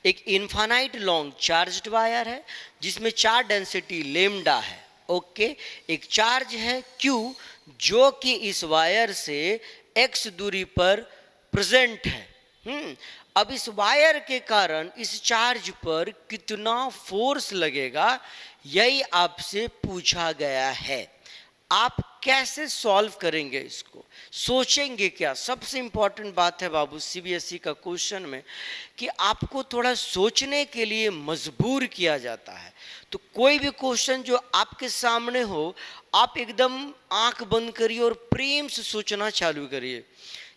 एक infinite long charged wire है जिसमें चार्ज डेंसिटी लेमडा है। ओके, एक चार्ज है Q जो कि इस वायर से x दूरी पर प्रेजेंट है। अब इस वायर के कारण इस चार्ज पर कितना फोर्स लगेगा, यही आपसे पूछा गया है। आप कैसे सॉल्व करेंगे इसको, सोचेंगे क्या? सबसे इंपॉर्टेंट बात है बाबू सीबीएसई का क्वेश्चन में कि आपको थोड़ा सोचने के लिए मजबूर किया जाता है। तो कोई भी क्वेश्चन जो आपके सामने हो, आप एकदम आंख बंद करिए और प्रेम से सोचना चालू करिए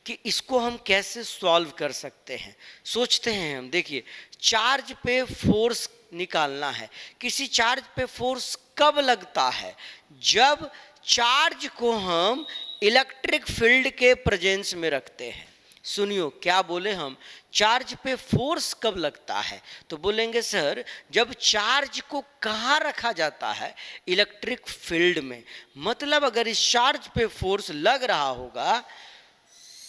कि इसको हम कैसे सॉल्व कर सकते हैं। सोचते हैं हम। देखिए, चार्ज पे फोर्स निकालना है। किसी चार्ज पे फोर्स कब लगता है? जब चार्ज को हम इलेक्ट्रिक फील्ड के प्रेजेंस में रखते हैं। सुनियो क्या बोले हम, चार्ज पे फोर्स कब लगता है? तो बोलेंगे सर जब चार्ज को कहाँ रखा जाता है? इलेक्ट्रिक फील्ड में। मतलब अगर इस चार्ज पे फोर्स लग रहा होगा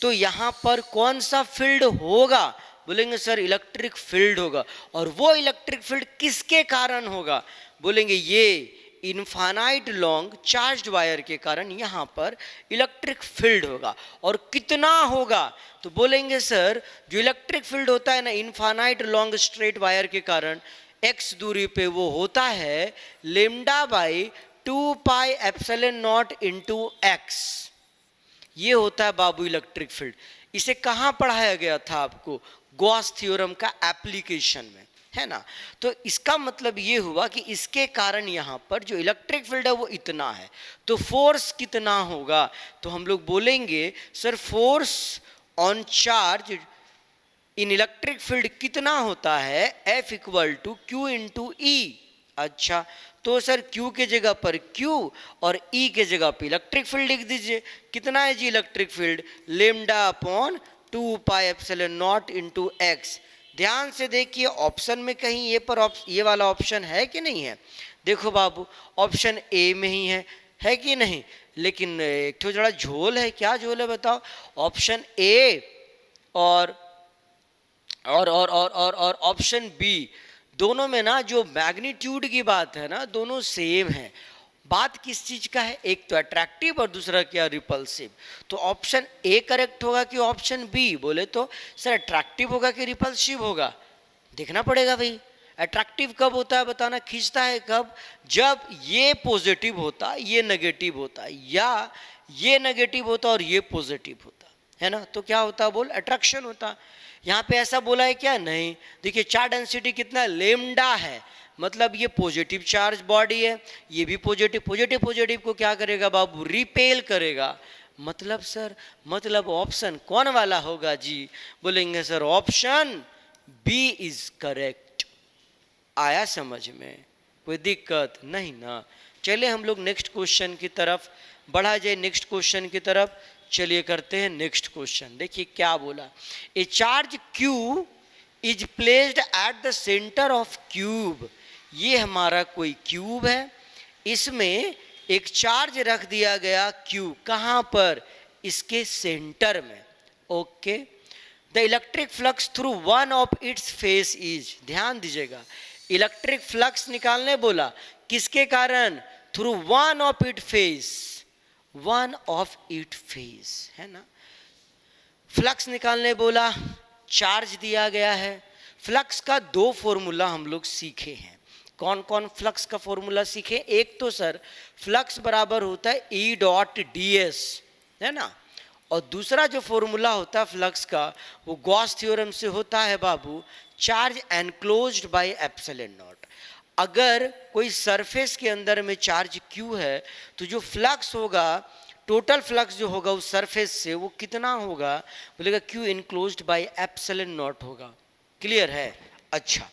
तो यहाँ पर कौन सा फील्ड होगा? बोलेंगे सर इलेक्ट्रिक फील्ड होगा। और वो इलेक्ट्रिक फील्ड किसके कारण होगा? बोलेंगे ये इनफाइनाइट लॉन्ग चार्ज्ड वायर के कारण यहाँ पर इलेक्ट्रिक फील्ड होगा। और कितना होगा? तो बोलेंगे सर जो इलेक्ट्रिक फील्ड होता है ना इनफाइनाइट लॉन्ग स्ट्रेट वायर के कारण x दूरी पे, वो होता है lambda by 2 pi epsilon naught into x. ये होता है बाबू इलेक्ट्रिक फील्ड। इसे कहाँ पढ़ाया गया था आपको? गॉस थ्योरम का एप्लीकेशन में, है ना। तो इसका मतलब ये हुआ कि इसके कारण यहाँ पर जो इलेक्ट्रिक फील्ड है वो इतना है, तो फोर्स कितना होगा? तो हम लोग बोलेंगे sir force on charge in electric field कितना होता है? F equal to Q into E. अच्छा, तो सर Q के जगह पर Q और E के जगह पर इलेक्ट्रिक फील्ड लिख दीजिए। कितना है जी electric field? Lambda upon 2 pi epsilon naught into x. ध्यान से देखिए ऑप्शन में कहीं ये वाला ऑप्शन है कि नहीं है? देखो बाबू ऑप्शन ए में ही है कि नहीं? लेकिन एक तो जरा झोल है। क्या झोल है बताओ? ऑप्शन ए और ऑप्शन बी, दोनों में ना जो मैग्नीट्यूड की बात है ना, दोनों सेम है। बात किस चीज का है? एक तो अट्रैक्टिव और दूसरा क्या? रिपल्सिव। तो ऑप्शन ए करेक्ट होगा कि ऑप्शन बी? बोले तो सर अट्रैक्टिव होगा कि रिपल्सिव होगा? देखना पड़ेगा भाई। अट्रैक्टिव कब होता है बताना, खींचता है कब? जब ये पॉजिटिव होता ये नेगेटिव होता, या ये नेगेटिव होता और ये पॉजिटिव होता, है ना। तो क्या होता? बोल अट्रैक्शन होता। यहाँ पे ऐसा बोला है क्या? नहीं। देखिए चार्ज डेंसिटी कितना? लेमडा है, मतलब ये पॉजिटिव चार्ज बॉडी है, ये भी पॉजिटिव। पॉजिटिव को क्या करेगा बाबू? रिपेल करेगा। मतलब सर मतलब ऑप्शन कौन वाला होगा जी? बोलेंगे sir option B is correct. आया समझ में? कोई दिक्कत नहीं ना। चलिए हम लोग नेक्स्ट क्वेश्चन की तरफ बढ़ा जाए। नेक्स्ट क्वेश्चन की तरफ चलिए करते हैं नेक्स्ट क्वेश्चन। देखिए क्या बोला, ए charge Q is placed at the centre of cube. ये हमारा कोई क्यूब है, इसमें एक चार्ज रख दिया गया Q। कहाँ पर? इसके सेंटर में। Okay, the electric flux through one of its face is. ध्यान दीजिएगा, इलेक्ट्रिक फ्लक्स निकालने बोला, किसके कारण? Through one of it face, one of it face, है ना। फ्लक्स निकालने बोला, चार्ज दिया गया है। फ्लक्स का दो फॉर्मूला हम लोग सीखे हैं। कौन कौन फ्लक्स का फॉर्मूला सीखे? एक तो सर फ्लक्स बराबर होता है E डॉट ds, है ना। और दूसरा जो फॉर्मूला होता है फ्लक्स का, वो गॉस थ्योरम से होता है बाबू, charge enclosed by epsilon naught. अगर कोई सरफेस के अंदर में चार्ज Q है तो जो फ्लक्स होगा, टोटल फ्लक्स जो होगा उस सरफेस से, वो कितना होगा? बोलेगा Q enclosed bye epsilon not होगा। क्लियर है? अच्छा,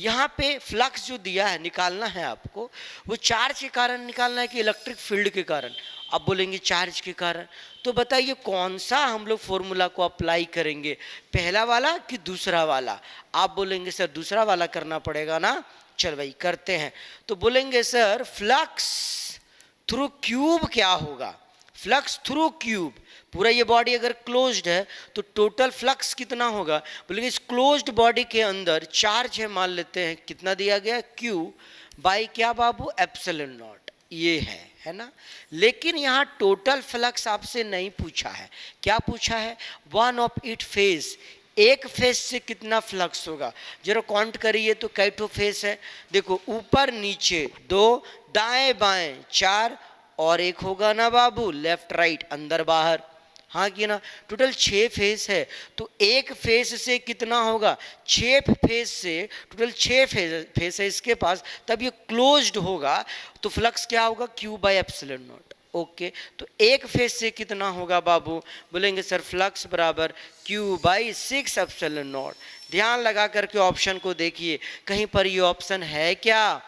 यहाँ पे फ्लक्स जो दिया है निकालना है आपको, वो चार्ज के कारण निकालना है कि इलेक्ट्रिक फील्ड के कारण? आप बोलेंगे चार्ज के कारण। तो बताइए कौन सा हम लोग फॉर्मूला को अप्लाई करेंगे, पहला वाला कि दूसरा वाला? आप बोलेंगे सर दूसरा वाला करना पड़ेगा ना। चल भाई करते हैं। तो बोलेंगे सर फ्लक्स थ्रू क्यूब क्या होगा? फ्लक्स थ्रू क्यूब, पूरा ये बॉडी अगर क्लोज्ड है तो टोटल फ्लक्स कितना होगा, बोलेंगे इस क्लोज्ड बॉडी के अंदर चार्ज है, मान लेते हैं कितना दिया गया, क्यू बाई क्या बाबू, एप्सिलॉन नॉट, ये है ना। लेकिन यहाँ टोटल फ्लक्स आपसे नहीं पूछा है, क्या पूछा है, वन ऑफ इट फेज, एक फेस से कितना फ्लक्स होगा, जरा काउंट करिए तो कैठो फेस है, देखो ऊपर नीचे दो, दाएं बाएं चार, और एक होगा ना बाबू लेफ्ट राइट अंदर बाहर, हाँ कि ना, टोटल 6 फेस है, तो एक फेस से कितना होगा, 6 फेस से, टोटल 6 फेस है इसके पास, तब ये क्लोज्ड होगा, तो फ्लक्स क्या होगा, Q by epsilon not. Okay, तो एक फेस से कितना होगा बाबू, बोलेंगे सर फ्लक्स बराबर क्यू बाई 6 एप्सिलॉन नॉट। ध्यान लगा करके ऑप्शन को देखिए, कहीं पर ये ऑप्शन है क्या,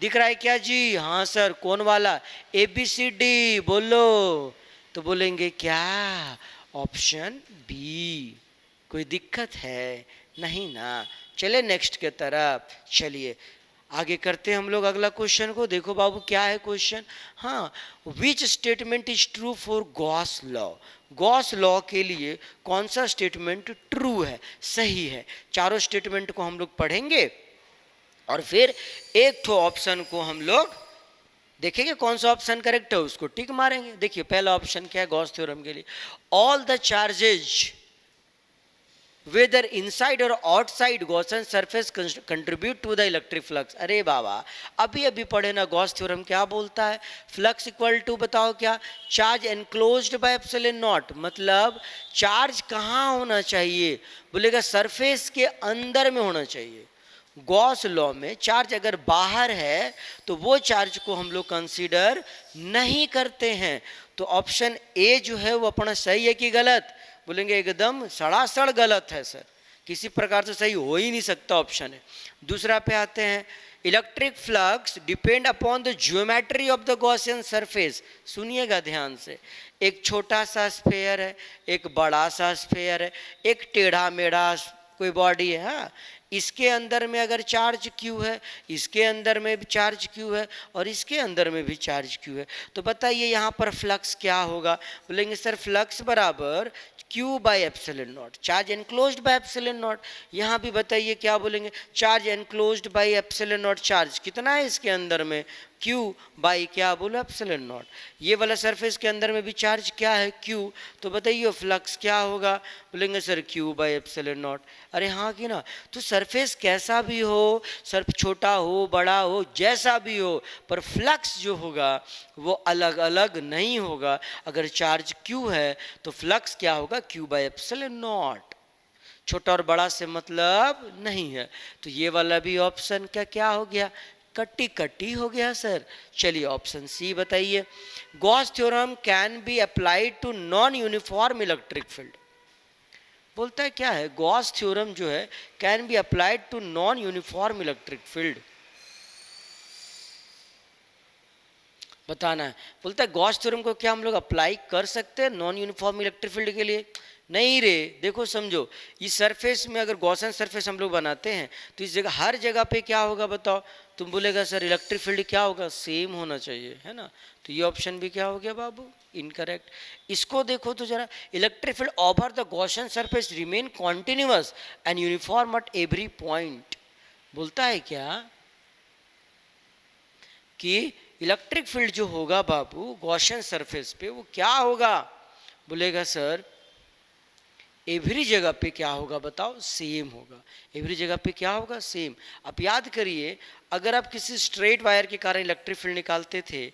दिख रहा है क्या जी, हाँ सर, कौन वाला, ABCD बोलो, तो बोलेंगे क्या, ऑप्शन बी। कोई दिक्कत है नहीं ना, चले नेक्स्ट के तरफ, चलिए आगे करते हैं हम लोग अगला क्वेश्चन को। देखो बाबू क्या है क्वेश्चन, हाँ, which statement is true for Gauss law, Gauss law के लिए कौन सा स्टेटमेंट ट्रू है, सही है। चारों स्टेटमेंट को हम लोग पढ़ेंगे और फिर एक तो ऑप्शन को हम लोग देखेंगे कौन सा ऑप्शन करेक्ट है, उसको टिक मारेंगे। देखिए पहला ऑप्शन क्या है गॉस थ्योरम के लिए, all the charges whether inside or outside Gaussian surface contribute to the electric flux। अरे बाबा अभी अभी पढ़े ना गॉस थ्योरम क्या बोलता है, फ्लक्स इक्वल टू बताओ क्या, charge enclosed by epsilon not, मतलब चार्ज कहाँ होना चाहिए, बोलेगा सरफेस के अंदर में होना चाहिए। गॉस लॉ में चार्ज अगर बाहर है तो वो चार्ज को हम लोग कंसीडर नहीं करते हैं। तो ऑप्शन ए जो है वो अपना सही है कि गलत, बोलेंगे एकदम सड़ासड़ गलत है सर, किसी प्रकार से सही हो ही नहीं सकता ऑप्शन है। दूसरा पे आते हैं, electric flux depend upon the geometry of the Gaussian surface. सुनिएगा ध्यान से, एक छोटा सा स्फेयर है, एक बड़ा सा स्फेयर है, एक टेढ़ा मेढ़ा कोई बॉडी है, हाँ, इसके अंदर में अगर चार्ज क्यू है, इसके अंदर में भी चार्ज क्यू है, और इसके अंदर में भी चार्ज क्यू है, तो बताइए यहाँ पर फ्लक्स क्या होगा, बोलेंगे सर फ्लक्स बराबर Q by epsilon not, charge enclosed by epsilon not. यहाँ भी बताइए क्या बोलेंगे, charge enclosed by epsilon not, charge कितना है इसके अंदर में, क्यू बाई क्या बोलो एप्सिलॉन नॉट। ये वाला सरफेस के अंदर में भी चार्ज क्या है, क्यू, तो बताइए फ्लक्स क्या होगा, बोलेंगे sir Q by epsilon not. अरे हाँ कि ना, तो सरफेस कैसा भी हो, सर्फ छोटा हो बड़ा हो जैसा भी हो, पर फ्लक्स जो होगा वो अलग अलग नहीं होगा। अगर चार्ज क्यू है तो फ्लक्स क्या होगा, क्यू बाई एप्सिलॉन नॉट, छोटा और बड़ा से मतलब नहीं है। तो ये वाला भी ऑप्शन का क्या हो गया, कट्टी कट्टी हो गया सर। चलिए ऑप्शन सी बताइए, Gauss theorem can be applied to non uniform electric field. बोलता है क्या है, गॉस थ्योरम जो है can be applied to non uniform electric field, बताना है। बोलता है गॉस थ्योरम को क्या हम लोग अप्लाई कर सकते हैं नॉन यूनिफॉर्म इलेक्ट्रिक फील्ड के लिए, नहीं रे, देखो समझो, इस सरफेस में अगर गॉसियन सरफेस हम लोग बनाते हैं तो इस जगह हर जगह पे क्या होगा बताओ, तुम बोलेगा सर इलेक्ट्रिक फील्ड क्या होगा, सेम होना चाहिए, है ना। तो ये ऑप्शन भी क्या हो गया बाबू, इनकरेक्ट। इसको देखो तो जरा, electric field over the Gaussian surface remain continuous and uniform at every point. बोलता है क्या कि इलेक्ट्रिक फील्ड जो होगा बाबू गॉसियन सरफेस पे वो क्या होगा, बोलेगा सर एवरी जगह पे क्या होगा बताओ, सेम होगा। एवरी जगह पे क्या होगा, सेम। आप याद करिए, अगर आप किसी स्ट्रेट वायर के कारण इलेक्ट्रिक फील्ड निकालते थे,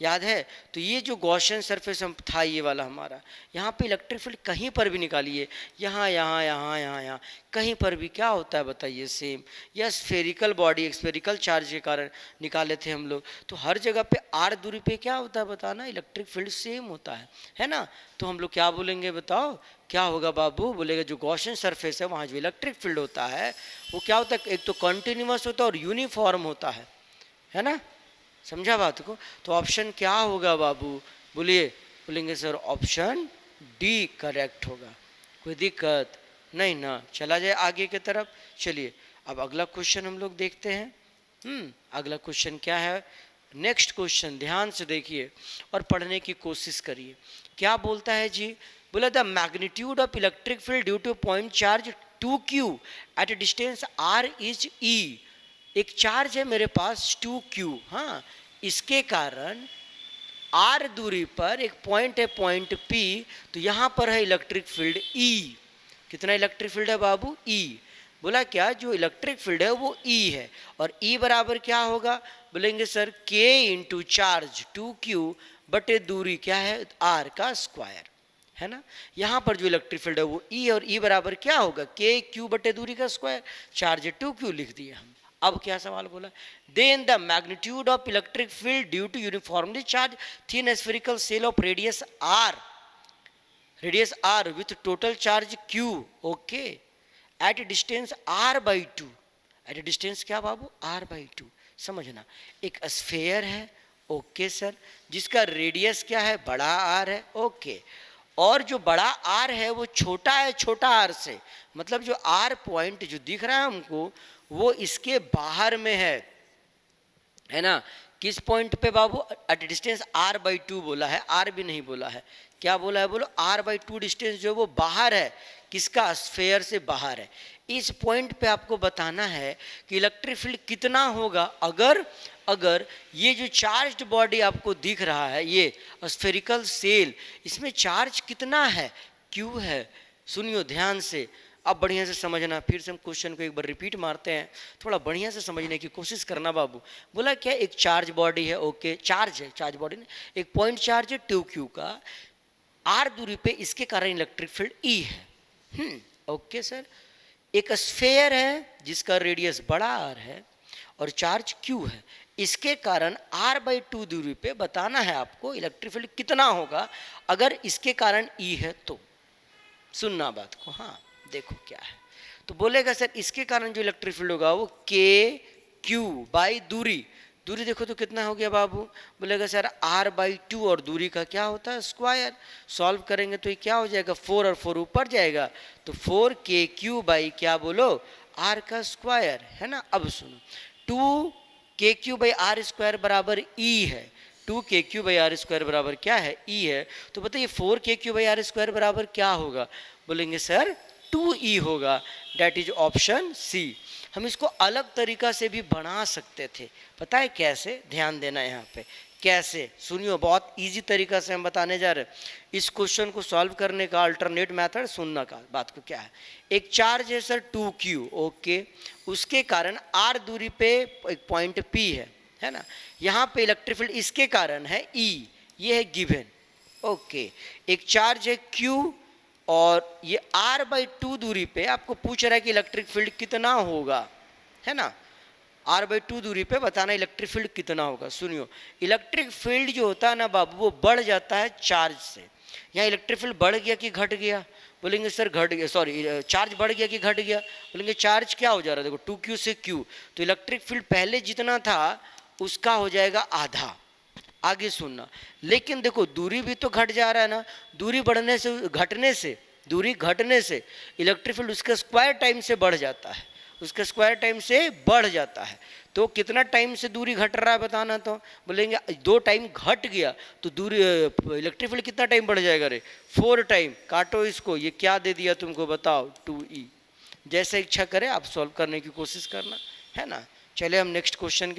याद है, तो ये जो गॉसियन सरफेस हम था ये वाला हमारा, यहाँ पे इलेक्ट्रिक फील्ड कहीं पर भी निकालिए, यहाँ यहाँ यहाँ यहाँ यहाँ कहीं पर भी क्या होता है बताइए, सेम। या स्फेरिकल बॉडी स्फेरिकल चार्ज के कारण निकाले थे हम लोग, तो हर जगह पे आर दूरी पे क्या होता है बताना, इलेक्ट्रिक फील्ड सेम होता है ना। तो हम लोग क्या बोलेंगे बताओ, क्या होगा बाबू, बोलेगा जो गॉसियन सरफेस है वहाँ जो इलेक्ट्रिक फील्ड होता है वो क्या होता है, एक तो कंटिन्यूअस होता है और यूनिफॉर्म होता है ना, समझा बात को। तो ऑप्शन क्या होगा बाबू, बोलिए, बोलेंगे सर ऑप्शन डी करेक्ट होगा, कोई दिक्कत नहीं ना। चला जाए आगे की तरफ, चलिए अब अगला क्वेश्चन हम लोग देखते हैं। अगला क्वेश्चन क्या है, नेक्स्ट क्वेश्चन ध्यान से देखिए और पढ़ने की कोशिश करिए। क्या बोलता है जी? बोला the magnitude of electric field due two point charge 2q at a distance r is e। एक चार्ज है मेरे पास 2q, हाँ, इसके कारण r दूरी पर एक पॉइंट है, पॉइंट p, तो यहाँ पर है इलेक्ट्रिक फील्ड E। कितना इलेक्ट्रिक फील्ड है बाबू? E। बोला क्या? जो इलेक्ट्रिक फील्ड है वो E है, और E बराबर क्या होगा? बोलेंगे sir K into charge 2q बटे दूरी क्या है? R का स्क्वायर, है ना। यहाँ पर जो इलेक्ट्रिक फील्ड है वो E, और E बराबर क्या होगा? KQ बटे दूरी का स्क्वायर, चार्ज 2q लिख दिया हम। अब क्या सवाल बोला? Then the magnitude of electric field due to uniformly charge thin spherical shell of radius r with total charge q, okay, at distance r by 2। At distance क्या बाबू? r by 2। समझना, एक स्फेयर है, ओके सर, जिसका radius क्या है? बड़ा r है, ओके, और जो बड़ा r है वो छोटा है छोटा r से, मतलब जो r पॉइंट जो दिख रहा है हमको वो इसके बाहर में है ना। किस पॉइंट पे बाबू? एट डिस्टेंस r by 2 बोला है, r भी नहीं बोला है। क्या बोला है? बोलो r by 2 डिस्टेंस जो वो बाहर है, किसका? स्फेयर से बाहर है। इस पॉइंट पे आपको बताना है कि इलेक्ट्रिक फील्ड कितना होगा अगर ये जो चार्ज्ड बॉडी आपको दिख रहा है, ये स्फेरिकल सेल, इसमें चार्ज कितना है? Q है। सुनियो ध्यान से, अब बढ़िया से समझना। फिर से हम क्वेश्चन को एक बार रिपीट मारते हैं, थोड़ा बढ़िया से समझने की कोशिश करना बाबू। बोला क्या? एक चार्ज बॉडी है, ओके, चार्ज है, चार्ज बॉडी ने एक पॉइंट चार्ज है 2q का, r दूरी पे, इसके कारण इलेक्ट्रिक फील्ड E है। ओके सर, एक स्फेयर है जिसका रेडियस बड़ा r है और चार्ज q है, इसके कारण r by 2 दूरी पे बताना है आपको इलेक्ट्रिक फील्ड कितना होगा अगर इसके कारण E है तो। सुनना बात को, हाँ देखो क्या है। तो बोलेगा सर इसके कारण जो इलेक्ट्रिक फील्ड होगा वो KQ बाई दूरी देखो तो कितना हो गया बाबू? बोलेगा सर R by 2, और दूरी का क्या होता है? स्क्वायर। सॉल्व करेंगे तो ये क्या हो जाएगा? 4 और 4 ऊपर जाएगा, तो 4KQ बाई क्या बोलो? R का स्क्वायर, है ना। अब सुनो, 2KQ बाई R स्क्वायर बराबर E है, 2KQ बाई R स्क्वायर बराबर क्या है? E है। तो बताइए 4KQ बाई R स्क्वायर बराबर क्या होगा? बोलेंगे सर 2E होगा, डेट इज ऑप्शन सी। हम इसको अलग तरीका से भी बना सकते थे, पता है कैसे? ध्यान देना यहाँ पे कैसे, सुनियो, बहुत इजी तरीका से हम बताने जा रहे हैं। इस क्वेश्चन को सॉल्व करने का अल्टरनेट मेथड सुनना का बात को क्या है। एक चार्ज है सर 2q, ओके, उसके कारण r दूरी पे एक पॉइंट p है ना। यहाँ पे इलेक्ट्रिक फील्ड इसके कारण है E, ये है गिवन, ओके। एक चार्ज है q और ये r by 2 दूरी पे आपको पूछ रहा है कि इलेक्ट्रिक फील्ड कितना होगा, है ना। r by 2 दूरी पे बताना इलेक्ट्रिक फील्ड कितना होगा। सुनियो, इलेक्ट्रिक फील्ड जो होता है ना बाबू वो बढ़ जाता है चार्ज से। यहाँ इलेक्ट्रिक फील्ड बढ़ गया कि घट गया? बोलेंगे सर घट गया, सॉरी, चार्ज बढ़ गया कि घट गया? बोलेंगे चार्ज क्या हो जा रहा है? देखो 2q से q, तो इलेक्ट्रिक फील्ड पहले जितना था उसका हो जाएगा आधा। आगे सुनना, लेकिन देखो दूरी भी तो घट जा रहा है ना। दूरी बढ़ने से, दूरी घटने से इलेक्ट्रिक फील्ड उसके स्क्वायर टाइम से बढ़ जाता है, उसके स्क्वायर टाइम से बढ़ जाता है। तो कितना टाइम से दूरी घट रहा है बताना। तो बोलेंगे 2 टाइम घट गया तो दूरी इलेक्ट्रिक फील्ड कितना टाइम बढ़ जाएगा रे? 4 टाइम। काटो इसको, ये क्या दे दिया तुमको बताओ? 2E। जैसे इच्छा करे आप सॉल्व करने की कोशिश करना, है ना। चले हम नेक्स्ट क्वेश्चन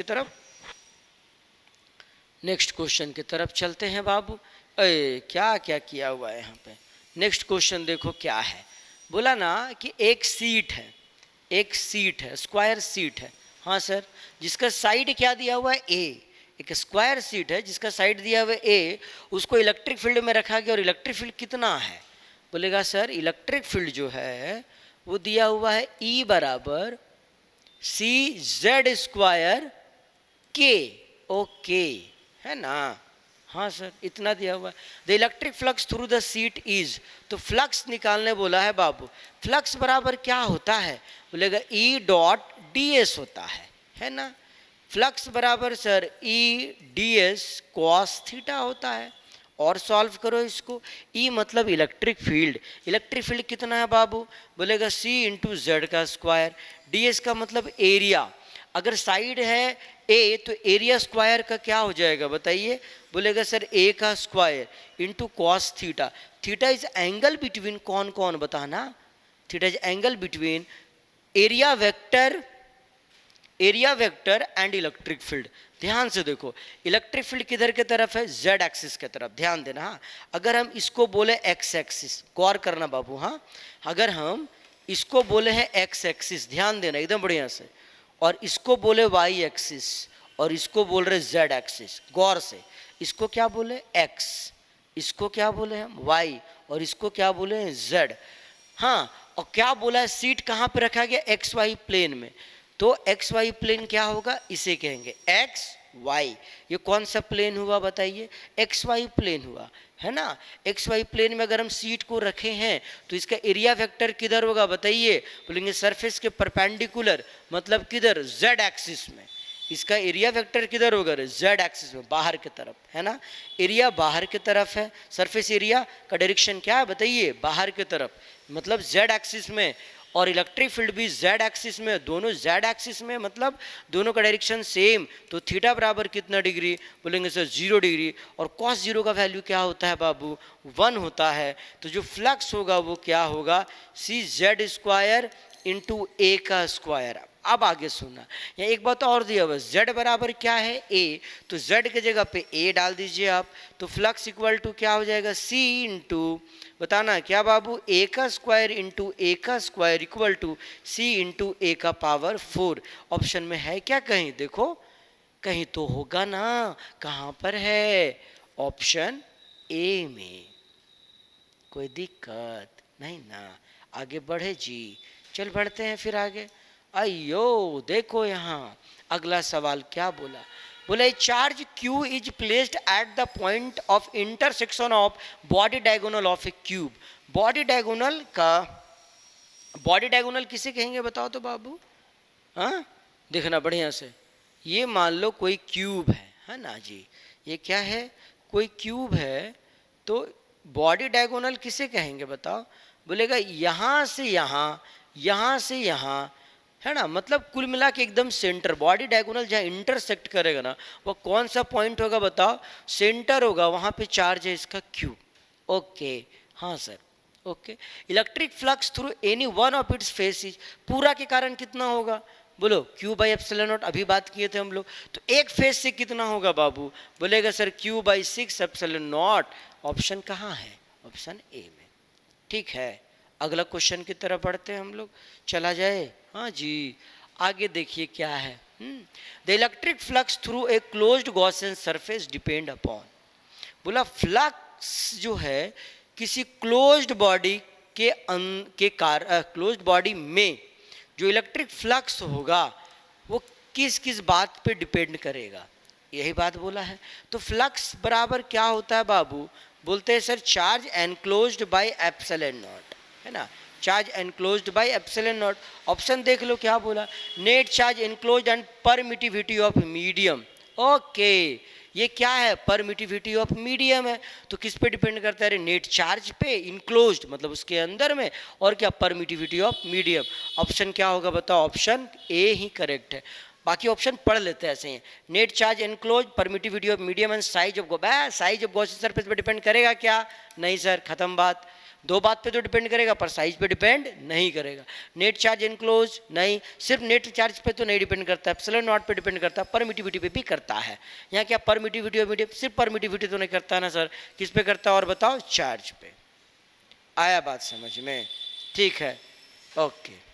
की तरफ चलते हैं बाबू। क्या क्या किया हुआ है यहाँ पे। नेक्स्ट क्वेश्चन देखो क्या है। बोला ना कि एक सीट है, स्क्वायर सीट है, हाँ सर, जिसका साइड क्या दिया हुआ है? A। एक स्क्वायर सीट है जिसका साइड दिया हुआ है A, उसको इलेक्ट्रिक फील्ड में रखा गया और इलेक्ट्रिक फील्ड कितना है? बोलेगा सर इलेक्ट्रिक फील्ड जो है वो दिया हुआ है E बराबर CZ स्क्वायर K, ओके, है ना। हाँ सर इतना दिया हुआ है। The electric flux through the seat is, तो फ्लक्स निकालने बोला है बाबू। फ्लक्स बराबर क्या होता है? बोलेगा E डॉट ds होता है ना। फ्लक्स बराबर sir E ds cos theta होता है। और सॉल्व करो इसको। E मतलब इलेक्ट्रिक फील्ड कितना है बाबू? बोलेगा C इंटू जेड का स्क्वायर। ds का मतलब एरिया। अगर साइड है ए तो एरिया स्क्वायर का क्या हो जाएगा बताइए? बोलेगा सर ए का square into cos theta. Theta is angle between कौन कौन बताना? Theta is angle between area vector and electric field. ध्यान से देखो, इलेक्ट्रिक फील्ड किधर के तरफ है? जेड एक्सिस के तरफ, ध्यान देना। हाँ, अगर हम इसको बोले एक्स एक्सिस, गौर करना बाबू। हाँ, अगर हम इसको बोले हैं एक्स एक्सिस, ध्यान देना एकदम बढ़िया से, और इसको बोले वाई एक्सिस, और इसको बोल रहे जेड एक्सिस, गौर से। इसको क्या बोले? एक्स, इसको क्या बोले हम? वाई, और इसको क्या बोले हैं? जेड। हाँ, और क्या बोला है? सीट कहाँ पे रखा गया? एक्स वाई प्लेन में। तो एक्स वाई प्लेन क्या होगा? इसे कहेंगे एक्स वाई। ये कौन सा प्लेन हुआ बताइए? एक्स वाई प्लेन हुआ, है ना। एक्स वाई प्लेन में अगर हम सीट को रखे हैं तो इसका एरिया वेक्टर किधर होगा बताइए? बोलेंगे सरफेस के परपेंडिकुलर, मतलब किधर? जेड एक्सिस में। इसका एरिया वेक्टर किधर होगा? जेड एक्सिस में, बाहर की तरफ, है ना। एरिया बाहर की तरफ है, सरफेस एरिया का डायरेक्शन क्या है बताइए? बाहर की तरफ, मतलब जेड एक्सिस में। और इलेक्ट्रिक फील्ड भी जेड एक्सिस में, दोनों जेड एक्सिस में, मतलब दोनों का डायरेक्शन सेम। तो थीटा बराबर कितना डिग्री? बोलेंगे सर 0 डिग्री। और कॉस 0 का वैल्यू क्या होता है बाबू? 1 होता है। तो जो फ्लक्स होगा वो क्या होगा? सी जेड स्क्वायर इंटू ए का स्क्वायर। अब आगे सुनना, यहाँ एक बात और दिया हुआ, z बराबर क्या है? a। तो z की जगह पे a डाल दीजिए आप, तो फ्लक्स इक्वल टू क्या हो जाएगा? c इंटू, बताना क्या बाबू? a का स्क्वायर इंटू a का square equal to c into a का पावर 4। ऑप्शन में है क्या कहीं? देखो कहीं तो होगा ना, कहाँ पर है? ऑप्शन ए में। कोई दिक्कत नहीं ना? आगे बढ़े जी, चल बढ़ते हैं फिर आगे। अयो देखो यहाँ अगला सवाल क्या बोला? बोला charge Q is placed at the point of intersection of body diagonal of A cube. Body diagonal का, बॉडी डायगोनल किसे कहेंगे बताओ तो बाबू? हाँ, देखना बढ़िया से। ये मान लो कोई क्यूब है ना जी, ये क्या है? कोई क्यूब है, तो बॉडी डायगोनल किसे कहेंगे बताओ? बोलेगा यहाँ से यहाँ, यहाँ से यहाँ, है ना। मतलब कुल मिला के एकदम सेंटर, बॉडी डायगोनल जहाँ इंटरसेक्ट करेगा ना, वो कौन सा पॉइंट होगा बताओ? सेंटर होगा, वहाँ पे चार्ज है इसका क्यू। ओके, हाँ sir, okay. Electric flux through any one of its faces, पूरा के कारण कितना होगा? बोलो क्यू बाई एप्सिलॉन नॉट, अभी बात किए थे हम लोग। तो एक फेस से कितना होगा बाबू? बोलेगा sir Q by 6 epsilon not. Option कहाँ है? ऑप्शन ए में। ठीक है, अगला क्वेश्चन की तरफ बढ़ते हैं हम लोग, चला जाए। हाँ जी, आगे देखिए क्या है। The electric flux through a closed Gaussian surface depend upon. बोला फ्लक्स जो है किसी क्लोज्ड बॉडी के क्लोज्ड बॉडी में जो इलेक्ट्रिक फ्लक्स होगा वो किस किस बात पे डिपेंड करेगा? यही बात बोला है। तो फ्लक्स बराबर क्या होता है बाबू? बोलते हैं sir charge enclosed by epsilon not, है ना। Charge enclosed by epsilon not. Option देख लो क्या बोला? Net charge enclosed and permittivity of medium. Okay, ये क्या है? परमिटिविटी ऑफ मीडियम है। तो किस पे डिपेंड करता है? नेट चार्ज पे, इनक्लोज्ड मतलब उसके अंदर में, और क्या? Permittivity of medium. ऑप्शन क्या होगा बताओ? ऑप्शन ए ही करेक्ट है। बाकी ऑप्शन पढ़ लेते हैं ऐसे ही। Net charge enclose, permittivity of medium and size of size of Gaussian surface पे डिपेंड करेगा क्या? नहीं सर, खत्म बात। दो बात पे तो डिपेंड करेगा पर साइज पे डिपेंड नहीं करेगा। नेट चार्ज एनक्लोज नहीं, सिर्फ नेट चार्ज पे तो नहीं डिपेंड करता, एप्सिलॉन नॉट पे डिपेंड करता है, परमिटिविटी पे भी करता है। यहाँ क्या परमिटिविटी ऑफ मीडियम? सिर्फ परमिटिविटी तो नहीं करता ना सर, किस पे करता है और बताओ? चार्ज पे। आया बात समझ में? ठीक है, ओके।